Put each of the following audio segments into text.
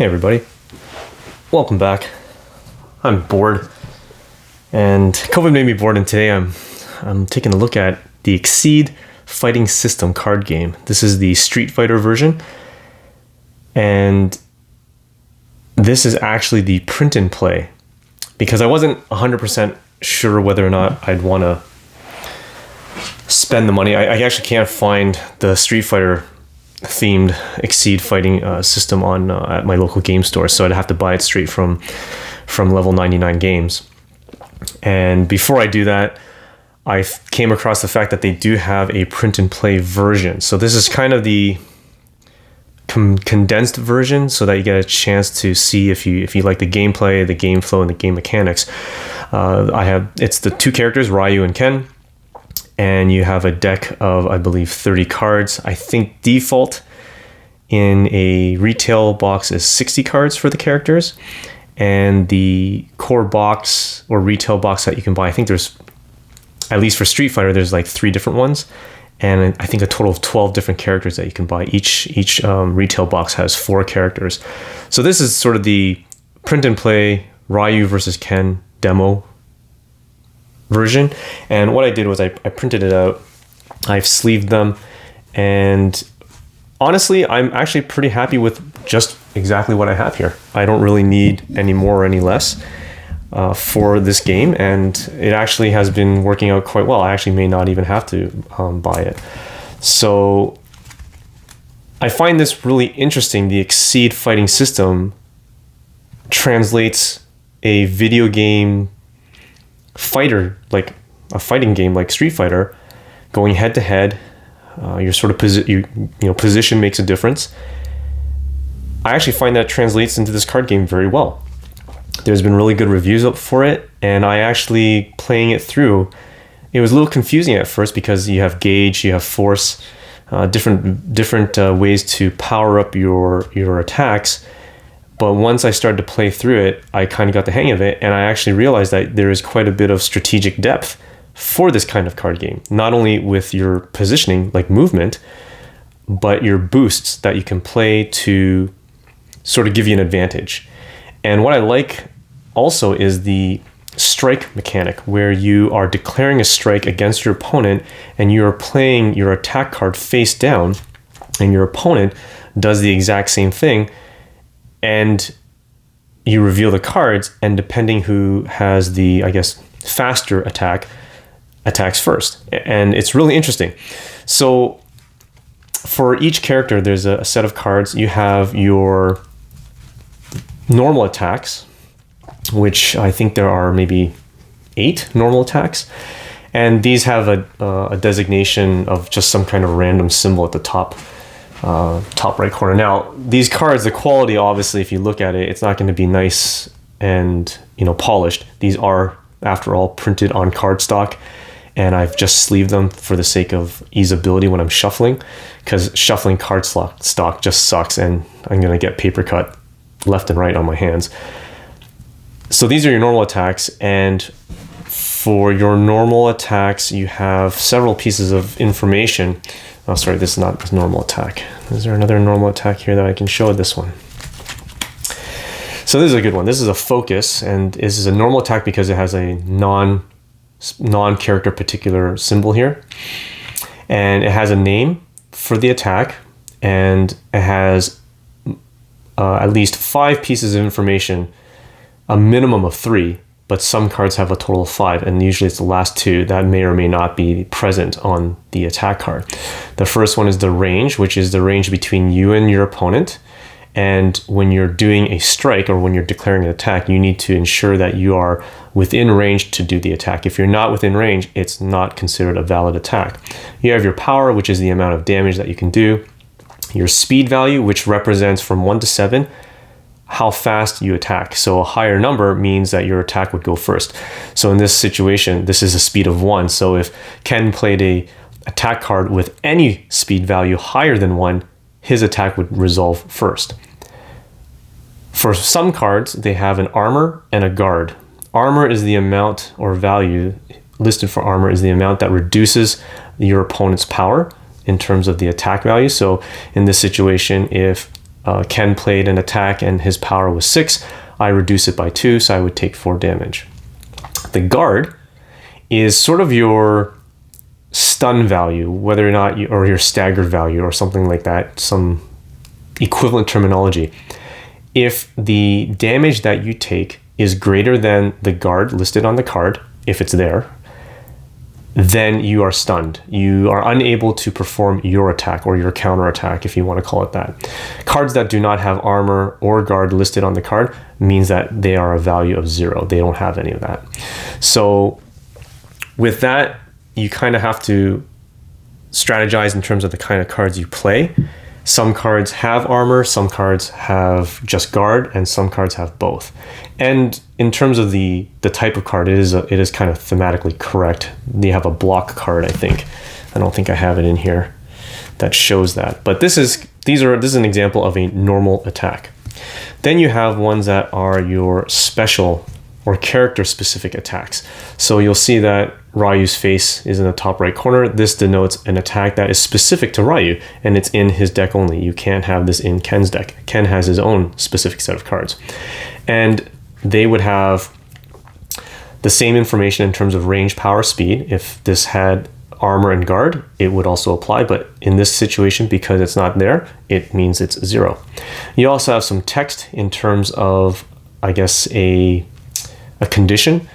Hey everybody, welcome back. I'm bored, and COVID made me bored, and today I'm taking a look at the Exceed Fighting System card game. This is the Street Fighter version, and this is actually the print and play, because I wasn't 100% sure whether or not I'd want to spend the money. I actually can't find the Street Fighter themed Exceed fighting system on at my local game store, so I'd have to buy it straight from Level 99 Games. And before I do that, I came across the fact that they do have a print and play version. So this is kind of the condensed version, so that you get a chance to see if you like the gameplay, the game flow, and the game mechanics. It's the two characters, Ryu and Ken. And you have a deck of, I believe, 30 cards. I think default in a retail box is 60 cards for the characters. And the core box or retail box that you can buy, I think there's, at least for Street Fighter, there's like 3 different ones. And I think a total of 12 different characters that you can buy. Each retail box has 4 characters. So this is sort of the print and play Ryu versus Ken demo version. And what I did was I printed it out, I've sleeved them, and honestly I'm actually pretty happy with just exactly what I have here. I don't really need any more or any less for this game, and it actually has been working out quite well. I actually may not even have to buy it. So I find this really interesting. The Exceed fighting system translates a video game fighter, like a fighting game like Street Fighter, going head to head. Your sort of position makes a difference. I actually find that translates into this card game very well. There's been really good reviews up for it, and I actually, playing it through, it was a little confusing at first because you have gauge, you have force, different ways to power up your attacks. But once I started to play through it, I kind of got the hang of it, and I actually realized that there is quite a bit of strategic depth for this kind of card game. Not only with your positioning, like movement, but your boosts that you can play to sort of give you an advantage. And what I like also is the strike mechanic, where you are declaring a strike against your opponent, and you are playing your attack card face down, and your opponent does the exact same thing. And you reveal the cards, and depending who has the, I guess, faster attacks first. And it's really interesting. So for each character, there's a set of cards. You have your normal attacks, which I think there are maybe 8 normal attacks. And these have a designation of just some kind of random symbol at the top right corner. Now, these cards, the quality, obviously, if you look at it, it's not going to be nice and polished. These are, after all, printed on cardstock, and I've just sleeved them for the sake of easeability when I'm shuffling, because shuffling cardstock just sucks, and I'm going to get paper cut left and right on my hands. So these are your normal attacks, and for your normal attacks, you have several pieces of information. Oh, sorry, this is not a normal attack. Is there another normal attack here that I can show? This one. So this is a good one. This is a focus, and this is a normal attack because it has a non-character particular symbol here. And it has a name for the attack, and it has at least 5 pieces of information, a minimum of 3, but some cards have a total of 5, and usually it's the last 2 that may or may not be present on the attack card. The first one is the range, which is the range between you and your opponent. And when you're doing a strike, or when you're declaring an attack, you need to ensure that you are within range to do the attack. If you're not within range, it's not considered a valid attack. You have your power, which is the amount of damage that you can do. Your speed value, which represents from 1 to 7, how fast you attack. So a higher number means that your attack would go first. So in this situation, this is a speed of 1. So if Ken played a attack card with any speed value higher than 1, his attack would resolve first. For some cards, they have an armor and a guard. Armor is the amount, or value listed for armor is the amount that reduces your opponent's power in terms of the attack value. So in this situation, if Ken played an attack and his power was 6, I reduce it by 2, so I would take 4 damage. The guard is sort of your stun value, whether or not or your staggered value or something like that, some equivalent terminology. If the damage that you take is greater than the guard listed on the card, if it's there, then you are stunned. You are unable to perform your attack or your counter attack, if you want to call it that. Cards that do not have armor or guard listed on the card means that they are a value of 0. They don't have any of that. So with that, you kind of have to strategize in terms of the kind of cards you play. Some cards have armor, some cards have just guard, and some cards have both. And in terms of the type of card, it is kind of thematically correct. They have a block card, I think. I don't think I have it in here that shows that. But this is an example of a normal attack. Then you have ones that are your special or character-specific attacks. So you'll see that Ryu's face is in the top right corner. This denotes an attack that is specific to Ryu, and it's in his deck only. You can't have this in Ken's deck. Ken has his own specific set of cards. And they would have the same information in terms of range, power, speed. If this had armor and guard, it would also apply, but in this situation, because it's not there, it means it's 0. You also have some text in terms of, I guess, a condition.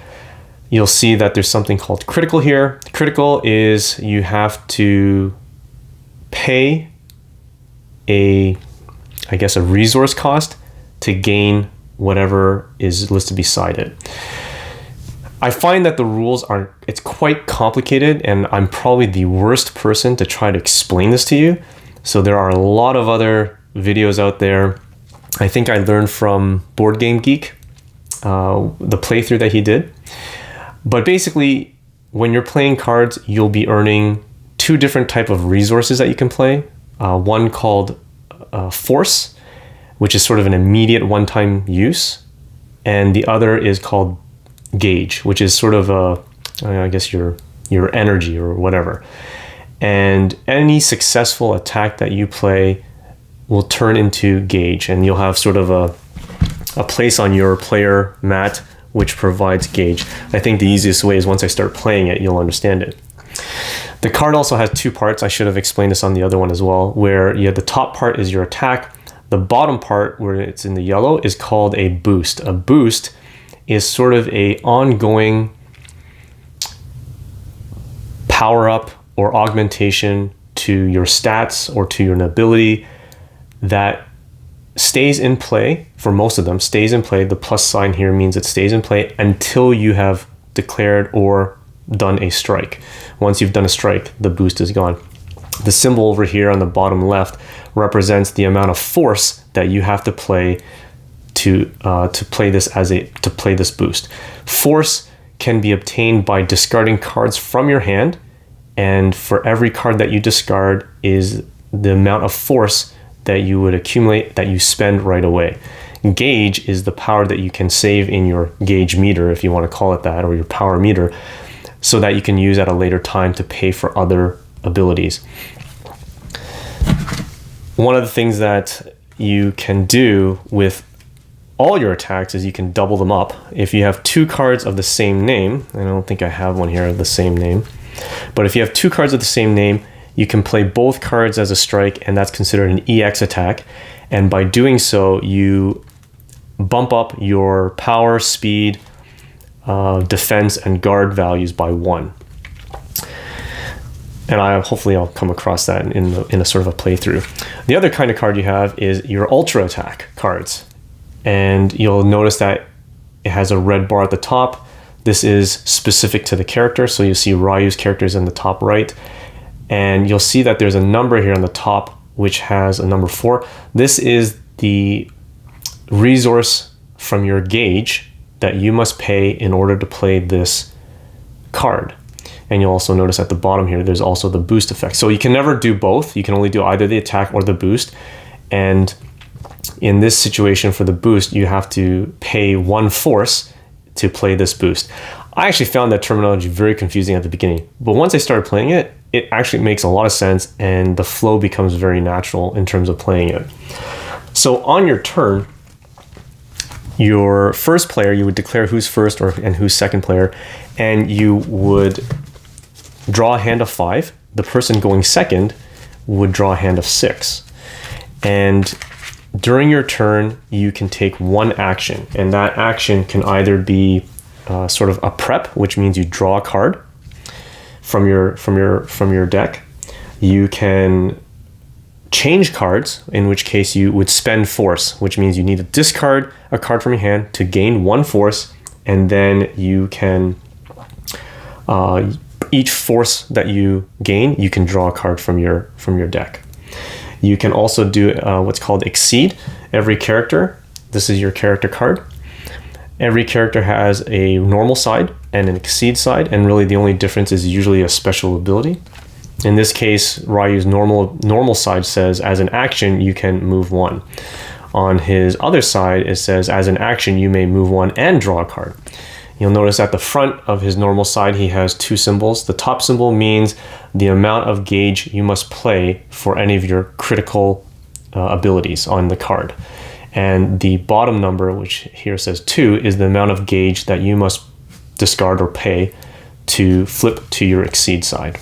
You'll see that there's something called critical here. Critical is you have to pay a resource cost to gain whatever is listed beside it. I find that the rules it's quite complicated, and I'm probably the worst person to try to explain this to you. So there are a lot of other videos out there. I think I learned from Board Game Geek, the playthrough that he did. But basically, when you're playing cards, you'll be earning 2 different type of resources that you can play. One called Force, which is sort of an immediate one-time use. And the other is called Gauge, which is sort of your energy or whatever. And any successful attack that you play will turn into Gauge, and you'll have sort of a place on your player mat which provides Gauge. I think the easiest way is once I start playing it, you'll understand it. The card also has 2 parts. I should have explained this on the other one as well, where you have the top part is your attack. The bottom part, where it's in the yellow, is called a boost. A boost is sort of a ongoing power up or augmentation to your stats or to your ability that stays in play. For most of them, stays in play. The plus sign here means it stays in play until you have declared or done a strike. Once you've done a strike, the boost is gone. The symbol over here on the bottom left represents the amount of force that you have to play to play this boost. Force can be obtained by discarding cards from your hand, and for every card that you discard is the amount of force that you would accumulate that you spend right away. Gauge is the power that you can save in your gauge meter, if you want to call it that, or your power meter, so that you can use at a later time to pay for other abilities. One of the things that you can do with all your attacks is you can double them up. If you have 2 cards of the same name, and I don't think I have one here of the same name, but if you have 2 cards of the same name, you can play both cards as a strike, and that's considered an EX attack. And by doing so, you bump up your power, speed, defense, and guard values by 1. And hopefully I'll come across that in a sort of a playthrough. The other kind of card you have is your ultra attack cards. And you'll notice that it has a red bar at the top. This is specific to the character. So you see Ryu's character is in the top right. And you'll see that there's a number here on the top, which has a number 4. This is the resource from your gauge that you must pay in order to play this card. And you'll also notice at the bottom here, there's also the boost effect. So you can never do both. You can only do either the attack or the boost. And in this situation for the boost, you have to pay 1 force to play this boost. I actually found that terminology very confusing at the beginning, but once I started playing it, it actually makes a lot of sense, and the flow becomes very natural in terms of playing it. So on your turn, your first player, you would declare who's first and who's second player, and you would draw a hand of 5. The person going second would draw a hand of 6. And during your turn, you can take one action, and that action can either be sort of a prep, which means you draw a card from your deck. You can change cards, in which case you would spend force, which means you need to discard a card from your hand to gain 1 force, and then you can each force that you gain, you can draw a card from your deck. You can also do what's called exceed. Every character, this is your character card. Every character has a normal side and an exceed side, and really the only difference is usually a special ability. In this case, Ryu's normal side says, as an action, you can move 1. On his other side, it says, as an action, you may move 1 and draw a card. You'll notice at the front of his normal side, he has 2 symbols. The top symbol means the amount of gauge you must play for any of your critical abilities on the card. And the bottom number, which here says 2, is the amount of gauge that you must discard or pay to flip to your exceed side.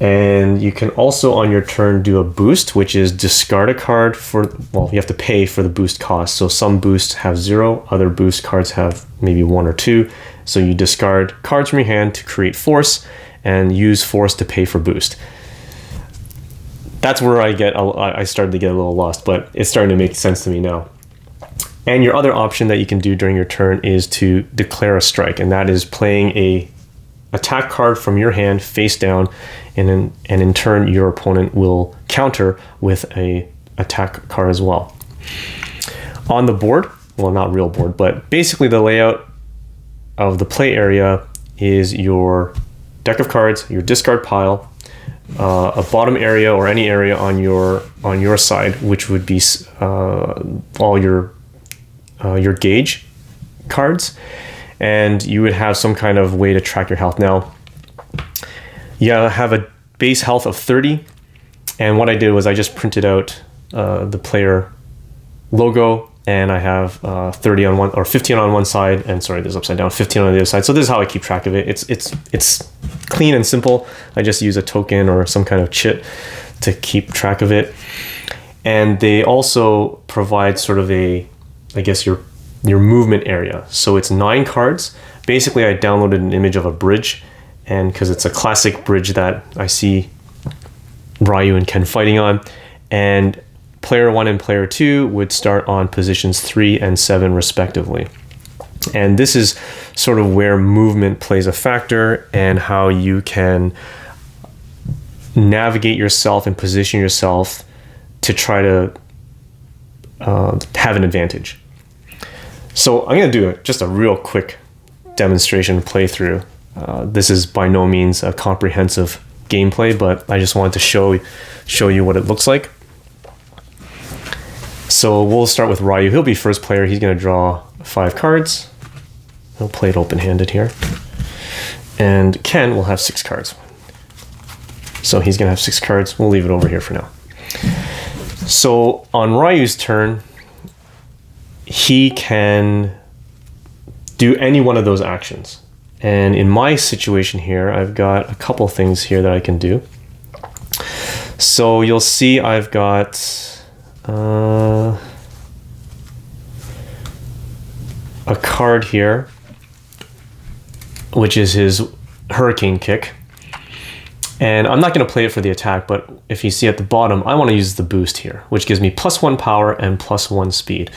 And you can also on your turn do a boost, which is discard a card you have to pay for the boost cost. So some boosts have 0, other boost cards have maybe 1 or 2. So you discard cards from your hand to create force and use force to pay for boost. That's where I started to get a little lost, but it's starting to make sense to me now. And your other option that you can do during your turn is to declare a strike, and that is playing a attack card from your hand face down, and in turn your opponent will counter with a attack card as well. On the board, well, not real board, but basically the layout of the play area is your deck of cards, your discard pile, a bottom area or any area on your side, which would be all your gauge cards, and you would have some kind of way to track your health. Now, you have a base health of 30, and what I did was I just printed out the player logo, and I have 30 on one, or 15 on one side, and sorry, this is upside down, 15 on the other side. So this is how I keep track of it. It's clean and simple. I just use a token or some kind of chit to keep track of it. And they also provide sort of I guess your movement area. So it's 9 cards. Basically, I downloaded an image of a bridge, and because it's a classic bridge that I see Ryu and Ken fighting on, and player 1 and player 2 would start on positions 3 and 7 respectively. And this is sort of where movement plays a factor, and how you can navigate yourself and position yourself to try to have an advantage. So I'm going to do just a real quick demonstration playthrough. This is by no means a comprehensive gameplay, but I just wanted to show you what it looks like. So we'll start with Ryu. He'll be first player. He's going to draw 5 cards. He'll play it open-handed here. And Ken will have 6 cards. So he's going to have 6 cards. We'll leave it over here for now. So on Ryu's turn, he can do any one of those actions. And in my situation here, I've got a couple things here that I can do. So you'll see I've got a card here, which is his hurricane kick. And I'm not going to play it for the attack, but if you see at the bottom, I want to use the boost here, which gives me +1 power and +1 speed.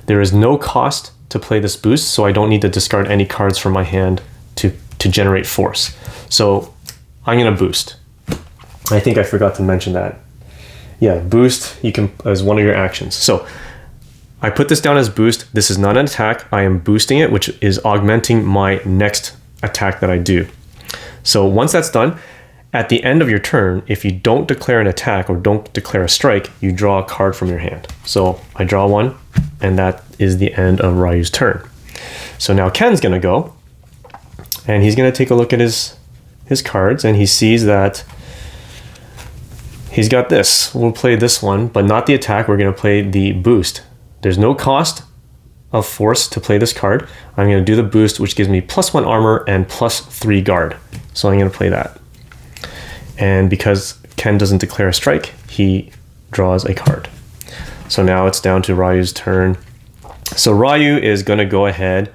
There is no cost to play this boost, so I don't need to discard any cards from my hand to generate force. So I'm going to boost. I think I forgot to mention that. Yeah, boost, you can as one of your actions. So I put this down as boost. This is not an attack. I am boosting it, which is augmenting my next attack that I do. So once that's done, at the end of your turn, if you don't declare an attack or don't declare a strike, you draw a card from your hand. So I draw 1, and that is the end of Ryu's turn. So now Ken's going to go, and he's going to take a look at his cards, and he sees that he's got this. We'll play this one, but not the attack. We're going to play the boost. There's no cost of force to play this card. I'm going to do the boost, which gives me +1 armor and +3 guard. So I'm going to play that. And because Ken doesn't declare a strike, he draws a card. So now it's down to Ryu's turn. So Ryu is going to go ahead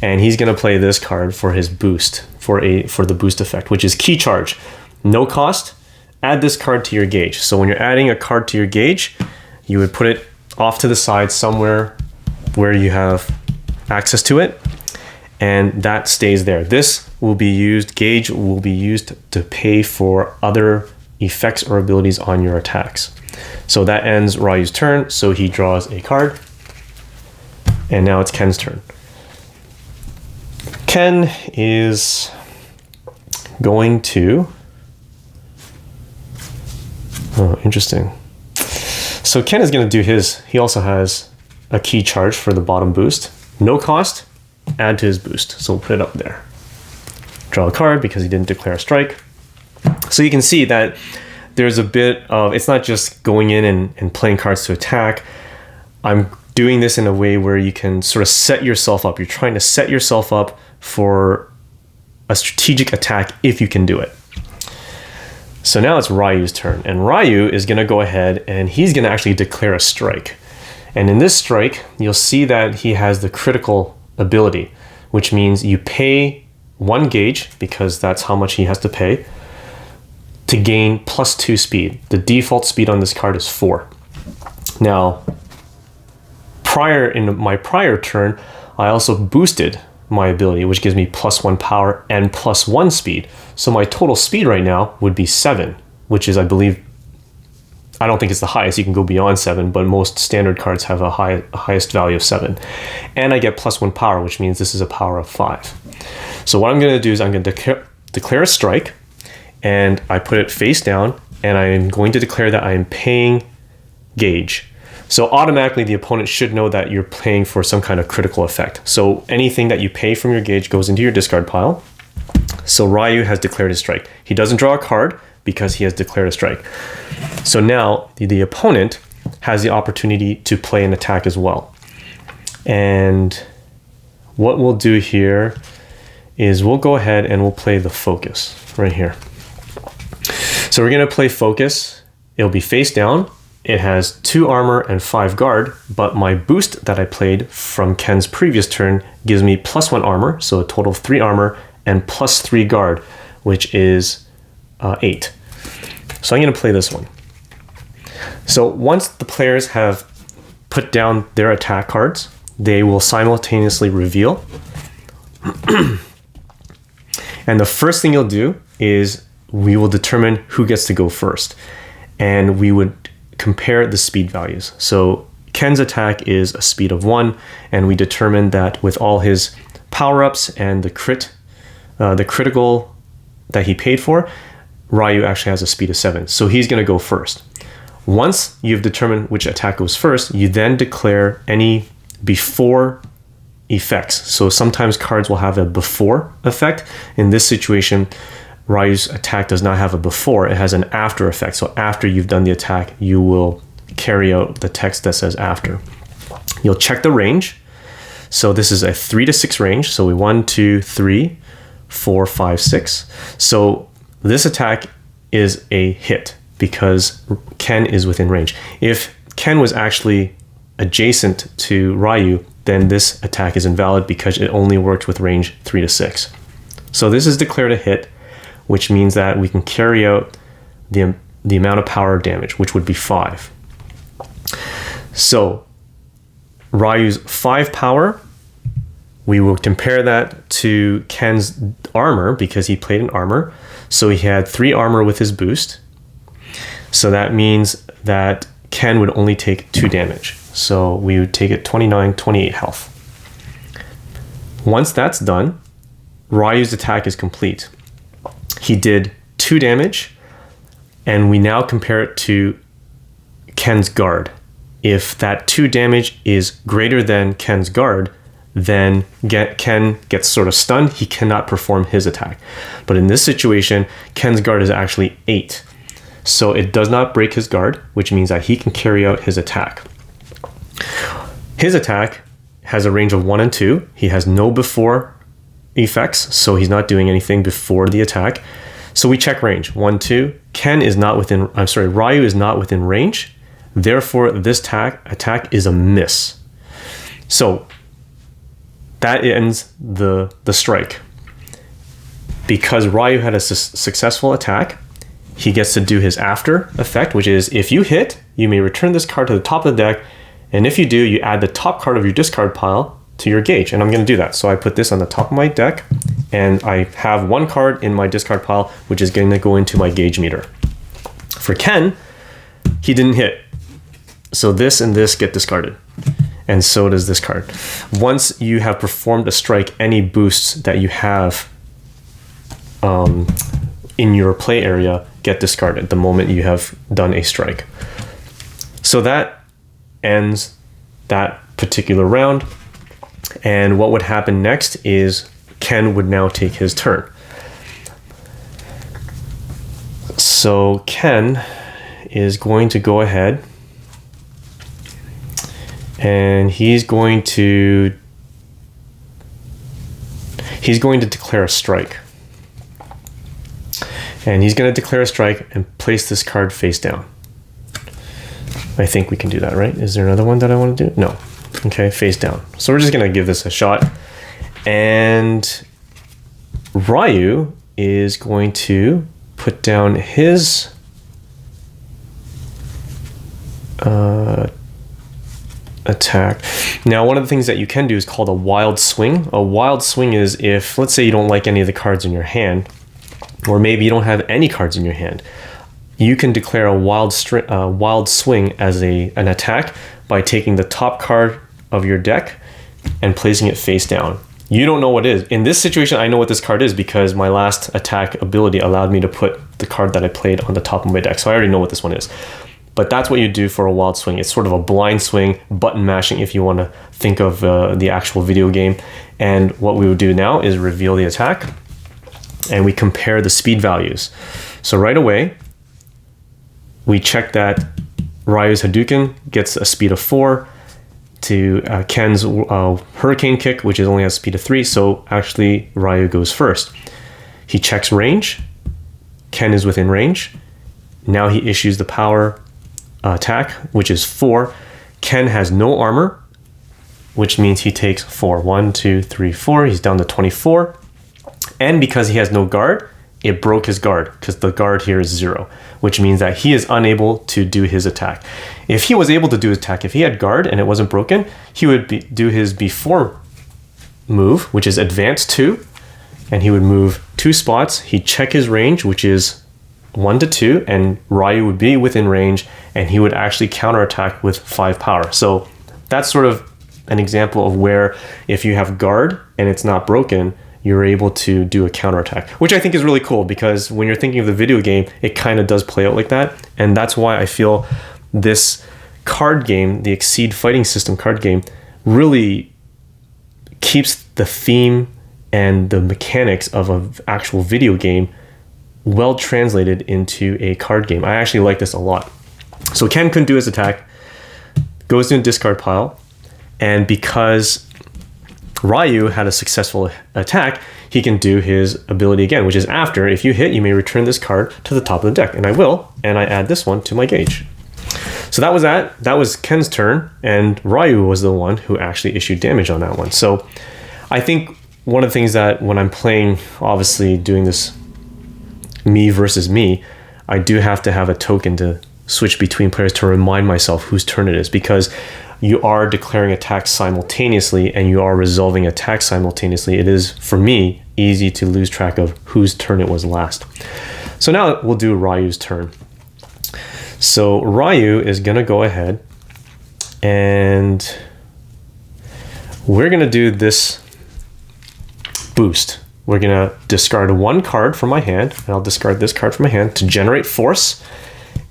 and he's going to play this card for his boost, for the boost effect, which is Key Charge. No cost. Add this card to your gauge. So when you're adding a card to your gauge, you would put it off to the side somewhere where you have access to it, and that stays there. This will be used, gauge will be used to pay for other effects or abilities on your attacks. So that ends Ryu's turn, so he draws a card, and now it's Ken's turn. Ken is going to, oh, interesting. So Ken is going to do his, he also has a Key Charge for the bottom boost. No cost, add to his boost. So we'll put it up there. Draw a card because he didn't declare a strike. So you can see that there's a bit of, it's not just going in and playing cards to attack. I'm doing this in a way where you can sort of set yourself up. You're trying to set yourself up for a strategic attack if you can do it. So now it's Ryu's turn, and Ryu is going to go ahead and he's going to actually declare a strike. And in this strike, you'll see that he has the critical ability, which means you pay 1 gauge, because that's how much he has to pay, to gain +2 speed. The default speed on this card is 4. Now, in my prior turn, I also boosted my ability, which gives me +1 power and +1 speed. So my total speed right now would be 7, which is, I believe, I don't think it's the highest. You can go beyond 7, but most standard cards have a highest value of 7. And I get +1 power, which means this is a power of 5. So what I'm going to do is I'm going to declare a strike, and I put it face down, and I'm going to declare that I am paying gauge. So automatically the opponent should know that you're paying for some kind of critical effect. So anything that you pay from your gauge goes into your discard pile. So Ryu has declared his strike. He doesn't draw a card because he has declared a strike. So now the opponent has the opportunity to play an attack as well. And what we'll do here is we'll go ahead and we'll play the focus right here. So we're going to play focus. It'll be face down. It has 2 armor and 5 guard, but my boost that I played from Ken's previous turn gives me +1 armor, so a total of 3 armor, and +3 guard, which is 8. So I'm going to play this one. So once the players have put down their attack cards, they will simultaneously reveal. And the first thing you'll do is we will determine who gets to go first. And we would compare the speed values. So Ken's attack is a speed of 1, and we determined that with all his power-ups and the critical that he paid for, Ryu actually has a speed of 7. So he's going to go first. Once you've determined which attack goes first, you then declare any before effects. So sometimes cards will have a before effect. In this situation, Ryu's attack does not have a before, it has an after effect. So after you've done the attack, you will carry out the text that says after. You'll check the range. So this is a 3 to 6 range. So we 1, 2, 3, 4, 5, 6. So this attack is a hit because Ken is within range. If Ken was actually adjacent to Ryu, then this attack is invalid because it only worked with range 3 to 6. So this is declared a hit, which means that we can carry out the amount of power damage, which would be 5. So Ryu's 5 power, we will compare that to Ken's armor because he played an armor. So he had 3 armor with his boost. So that means that Ken would only take 2 damage. So we would take it 29, 28 health. Once that's done, Ryu's attack is complete. He did 2 damage, and we now compare it to Ken's guard. If that 2 damage is greater than Ken's guard, then Ken gets sort of stunned. He cannot perform his attack. But in this situation, Ken's guard is actually 8. So it does not break his guard, which means that he can carry out his attack. His attack has a range of 1 and 2. He has no before effects, so he's not doing anything before the attack. So we check range 1, 2. Ryu is not within range. Therefore, this attack is a miss. So that ends the strike. Because Ryu had a successful attack, he gets to do his after effect, which is if you hit, you may return this card to the top of the deck, and if you do, you add the top card of your discard pile to your gauge. And I'm going to do that. So I put this on the top of my deck, and I have one card in my discard pile, which is going to go into my gauge meter. For Ken, he didn't hit. So this and this get discarded. And so does this card. Once you have performed a strike, any boosts that you have in your play area get discarded the moment you have done a strike. So that ends that particular round. And what would happen next is Ken would now take his turn. So Ken is going to go ahead and he's going to declare a strike. And he's going to declare a strike and place this card face down. I think we can do that, right? Is there another one that I want to do? No. Okay, face down. So we're just going to give this a shot. And Ryu is going to put down his attack. Now, one of the things that you can do is called a wild swing. A wild swing is if, let's say you don't like any of the cards in your hand, or maybe you don't have any cards in your hand, you can declare a wild swing as an attack by taking the top card of your deck and placing it face down. You don't know what it is. In this situation, I know what this card is because my last attack ability allowed me to put the card that I played on the top of my deck. So I already know what this one is. But that's what you do for a wild swing. It's sort of a blind swing, button mashing if you want to think of the actual video game. And what we would do now is reveal the attack and we compare the speed values. So right away, we check that Ryu's Hadouken gets a speed of 4 to Ken's Hurricane Kick, which only has a speed of 3. So actually Ryu goes first. He checks range. Ken is within range. Now he issues the power attack, which is 4. Ken has no armor, which means he takes 4. 1, 2, 3, 4. He's down to 24. And because he has no guard, it broke his guard because the guard here is 0, which means that he is unable to do his attack. If he was able to do his attack, if he had guard and it wasn't broken, he would do his before move, which is advance 2, and he would move 2 spots. He'd check his range, which is 1 to 2, and Ryu would be within range, and he would actually counterattack with 5 power. So that's sort of an example of where if you have guard and it's not broken, you're able to do a counterattack, which I think is really cool because when you're thinking of the video game, it kind of does play out like that. And that's why I feel this card game, the Exceed Fighting System card game, really keeps the theme and the mechanics of an actual video game well translated into a card game. I actually like this a lot. So Ken couldn't do his attack, goes to a discard pile, and because Ryu had a successful attack, he can do his ability again, which is after. If you hit, you may return this card to the top of the deck. And I will, and I add this one to my gauge. So that was that. That was Ken's turn, and Ryu was the one who actually issued damage on that one. So I think one of the things that when I'm playing, obviously doing this me versus me, I do have to have a token to switch between players to remind myself whose turn it is, because you are declaring attacks simultaneously and you are resolving attacks simultaneously. It is, for me, easy to lose track of whose turn it was last. So now we'll do Ryu's turn. So Ryu is going to go ahead and we're going to do this boost. We're going to discard 1 card from my hand, and I'll discard this card from my hand to generate force,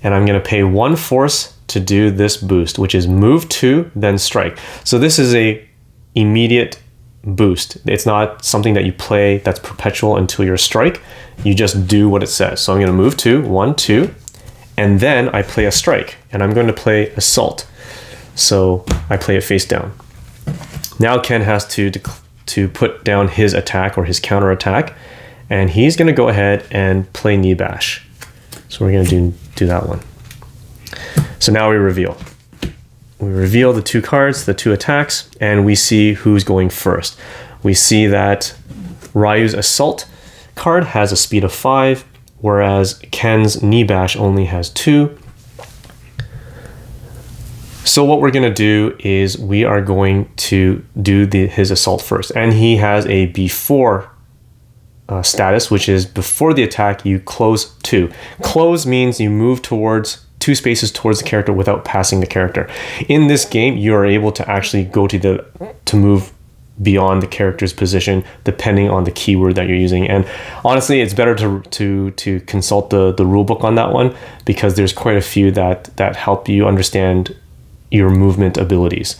and I'm going to pay 1 force to do this boost, which is move 2, then strike. So this is a immediate boost. It's not something that you play that's perpetual until your strike. You just do what it says. So I'm going to move 2, 1, 2, And then I play a strike, and I'm going to play assault. So I play it face down. Now Ken has to put down his attack or his counter attack, and he's going to go ahead and play knee bash. So we're going to do that one. So now we reveal. We reveal the two cards, the two attacks, and we see who's going first. We see that Ryu's assault card has a speed of 5, whereas Ken's knee bash only has 2. So what we're going to do is we are going to do his assault first. And he has a before status, which is before the attack, you close 2. Close means you move towards 2 spaces towards the character without passing the character. In this game, you are able to actually go to move beyond the character's position depending on the keyword that you're using. And honestly, it's better to consult the rule book on that one, because there's quite a few that help you understand your movement abilities.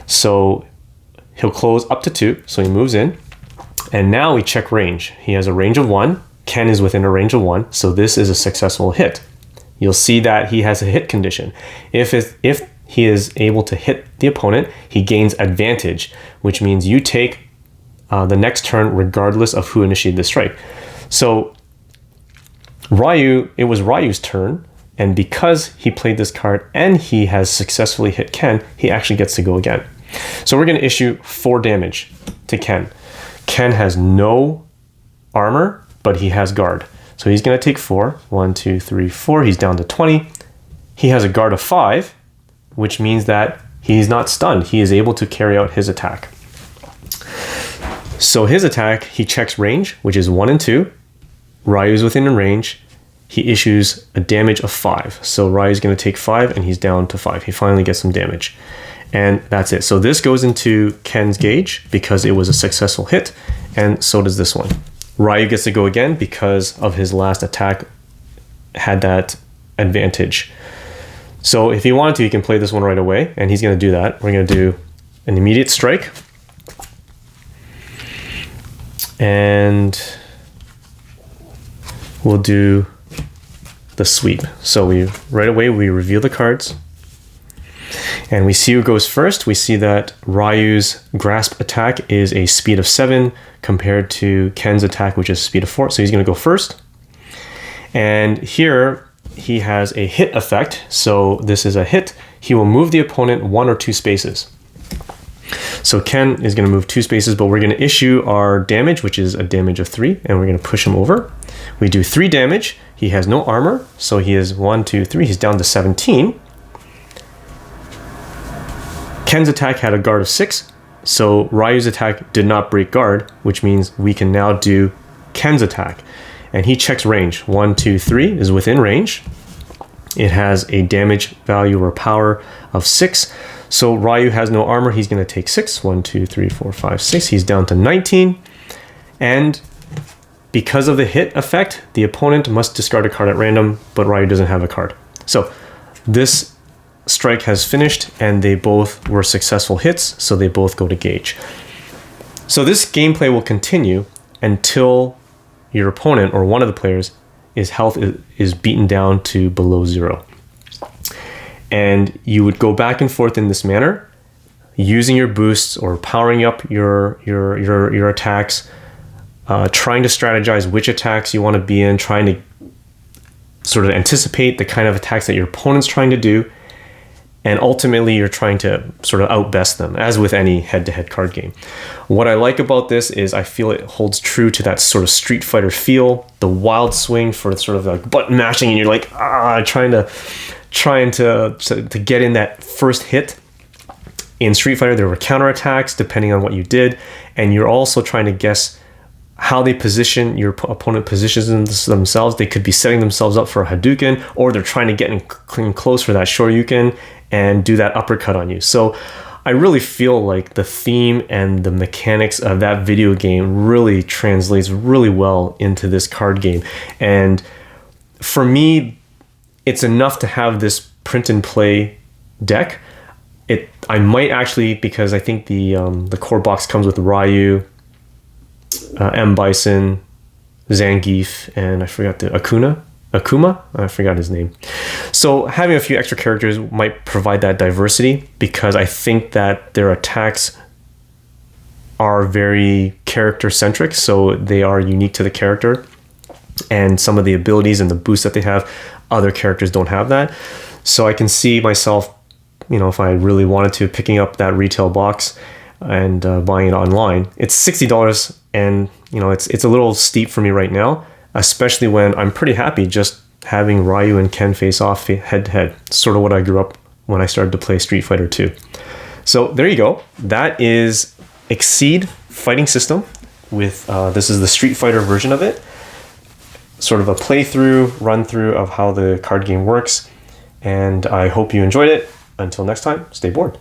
So he'll close up to 2, so he moves in, and now we check range. He has a range of 1. Ken is within a range of 1, so this is a successful hit. You'll see that he has a hit condition. If he is able to hit the opponent, he gains advantage, which means you take the next turn regardless of who initiated the strike. So it was Ryu's turn, and because he played this card and he has successfully hit Ken, he actually gets to go again. So we're going to issue 4 damage to Ken. Ken has no armor, but he has guard. So he's going to take 4. 1, 2, 3, 4. He's down to 20. He has a guard of 5, which means that he's not stunned. He is able to carry out his attack. So his attack, he checks range, which is 1 and 2. Ryu's within range. He issues a damage of 5. So Ryu's going to take 5, and he's down to 5. He finally gets some damage. And that's it. So this goes into Ken's gauge because it was a successful hit, and so does this one. Ryu gets to go again because of his last attack had that advantage. So if he wanted to, he can play this one right away, and he's going to do that. We're going to do an immediate strike. And we'll do the sweep. So right away we reveal the cards, and we see who goes first. We see that Ryu's grasp attack is a speed of 7 compared to Ken's attack, which is a speed of 4. So he's going to go first. And here he has a hit effect. So this is a hit. He will move the opponent 1 or 2 spaces. So Ken is going to move 2 spaces, but we're going to issue our damage, which is a damage of 3, and we're going to push him over. We do 3 damage. He has no armor, so he is 1, 2, 3. He's down to 17. Ken's attack had a guard of 6, so Ryu's attack did not break guard, which means we can now do Ken's attack. And he checks range. 1, 2, 3 is within range. It has a damage value or power of 6. So Ryu has no armor. He's going to take 6. 1, 2, 3, 4, 5, 6. He's down to 19. And because of the hit effect, the opponent must discard a card at random, but Ryu doesn't have a card. So this strike has finished, and they both were successful hits, so they both go to gauge. So this gameplay will continue until your opponent or one of the players' health is beaten down to below 0. And you would go back and forth in this manner, using your boosts or powering up your attacks, trying to strategize which attacks you want to be in, trying to sort of anticipate the kind of attacks that your opponent's trying to do, and ultimately you're trying to sort of outbest them, as with any head-to-head card game. What I like about this is I feel it holds true to that sort of Street Fighter feel, the wild swing for sort of like button mashing, and you're like trying to get in that first hit. In Street Fighter, there were counterattacks depending on what you did, and you're also trying to guess how they position, your opponent positions themselves. They could be setting themselves up for a Hadouken, or they're trying to get in close for that Shoryuken and do that uppercut on you. So I really feel like the theme and the mechanics of that video game really translates really well into this card game. And for me, it's enough to have this print and play deck. I might actually, because I think the core box comes with Ryu, M. Bison, Zangief, and I forgot Akuma. I forgot his name. So having a few extra characters might provide that diversity, because I think that their attacks are very character centric, so they are unique to the character, and some of the abilities and the boosts that they have, other characters don't have that. So I can see myself, if I really wanted to, picking up that retail box and buying it online. It's $60, and it's a little steep for me right now, especially when I'm pretty happy just having Ryu and Ken face off head to head. Sort of what I grew up when I started to play Street Fighter 2. So there you go. That is Exceed fighting system with this is the Street Fighter version of it. Sort of a playthrough, run through of how the card game works. And I hope you enjoyed it. Until next time, stay bored.